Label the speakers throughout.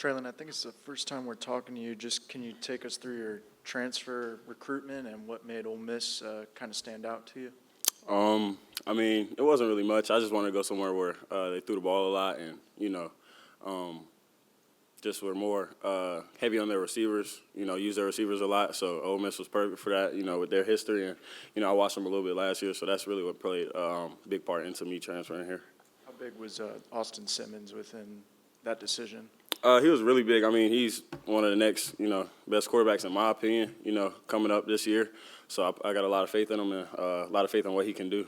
Speaker 1: Traylon, I think it's the first time we're talking to you. Just can you take us through your transfer recruitment and what made Ole Miss kind of stand out to you?
Speaker 2: I mean, it wasn't really much. I just wanted to go somewhere where they threw the ball a lot and, just were more heavy on their receivers, use their receivers a lot. So Ole Miss was perfect for that, with their history. And, I watched them a little bit last year, so that's really what played a big part into me transferring here.
Speaker 1: How big was Austin Simmons within that decision?
Speaker 2: He was really big. I mean, he's one of the next, best quarterbacks in my opinion, coming up this year. So I got a lot of faith in him and a lot of faith in what he can do.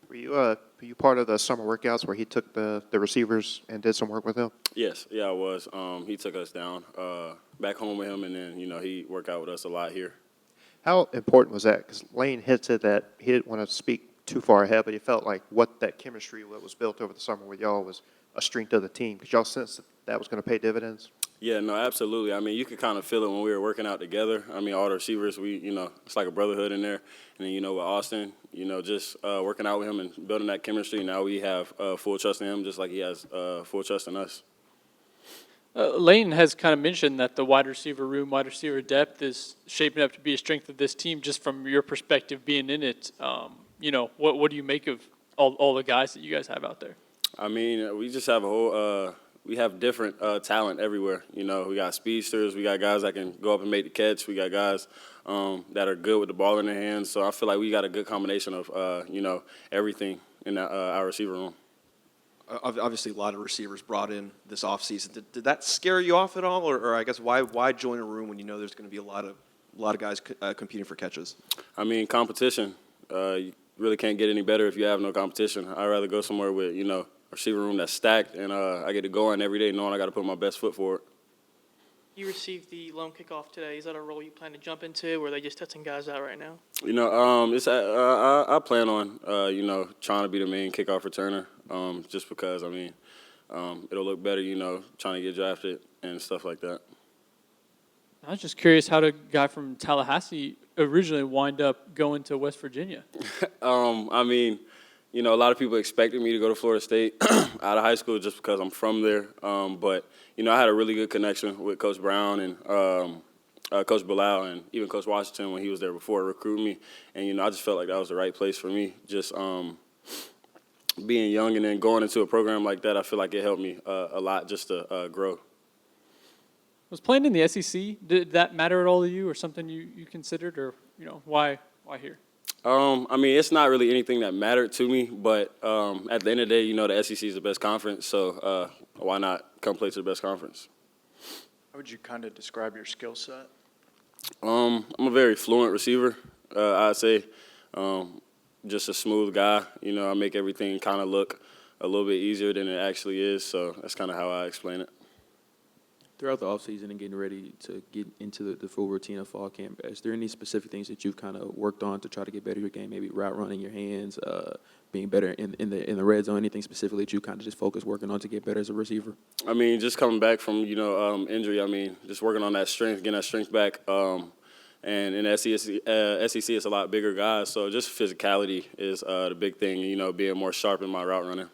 Speaker 3: Were you part of the summer workouts where he took the receivers and did some work with them?
Speaker 2: Yes, yeah, I was. He took us down back home with him, and then, he worked out with us a lot here.
Speaker 3: How important was that? Because Lane hinted that he didn't want to speak too far ahead, but he felt like what that chemistry that was built over the summer with y'all was a strength of the team. Because y'all sensed that was going to pay dividends?
Speaker 2: Yeah, no, absolutely. I mean, you could kind of feel it when we were working out together. I mean, all the receivers, it's like a brotherhood in there. And then, with Austin, just working out with him and building that chemistry. Now we have full trust in him, just like he has full trust in us.
Speaker 4: Lane has kind of mentioned that the wide receiver room, wide receiver depth is shaping up to be a strength of this team. Just from your perspective being in it, what do you make of all the guys that you guys have out there?
Speaker 2: I mean, we just have a whole we have different talent everywhere. We got speedsters. We got guys that can go up and make the catch. We got guys that are good with the ball in their hands. So I feel like we got a good combination of, everything in our receiver room.
Speaker 5: Obviously, a lot of receivers brought in this offseason. Did that scare you off at all? Or I guess why join a room when you know there's going to be a lot of guys competing for catches?
Speaker 2: I mean, competition. You really can't get any better if you have no competition. I'd rather go somewhere with, a receiver room that's stacked, and I get to go in every day knowing I got to put my best foot forward.
Speaker 6: You received the lone kickoff today. Is that a role you plan to jump into, or are they just testing guys out right now?
Speaker 2: I plan on, trying to be the main kickoff returner, just because, it'll look better, trying to get drafted and stuff like that.
Speaker 4: I was just curious how the guy from Tallahassee originally wind up going to West Virginia.
Speaker 2: A lot of people expected me to go to Florida State out of high school just because I'm from there. But I had a really good connection with Coach Brown and Coach Bilal and even Coach Washington when he was there before recruiting me. And, I just felt like that was the right place for me. Just being young and then going into a program like that, I feel like it helped me a lot just to grow.
Speaker 4: Was playing in the SEC, did that matter at all to you or something you considered, or, why here?
Speaker 2: It's not really anything that mattered to me, but at the end of the day, the SEC is the best conference, so why not come play to the best conference?
Speaker 1: How would you kind of describe your skill set?
Speaker 2: I'm a very fluent receiver, I'd say. Just a smooth guy. I make everything kind of look a little bit easier than it actually is, so that's kind of how I explain it.
Speaker 7: Throughout the offseason and getting ready to get into the full routine of fall camp, is there any specific things that you've kind of worked on to try to get better at your game, maybe route running your hands, being better in the red zone, anything specifically that you kind of just focus working on to get better as a receiver? Just
Speaker 2: coming back from, injury, just working on that strength, getting that strength back. And in the SEC, it's a lot bigger guys, so just physicality is the big thing, being more sharp in my route running.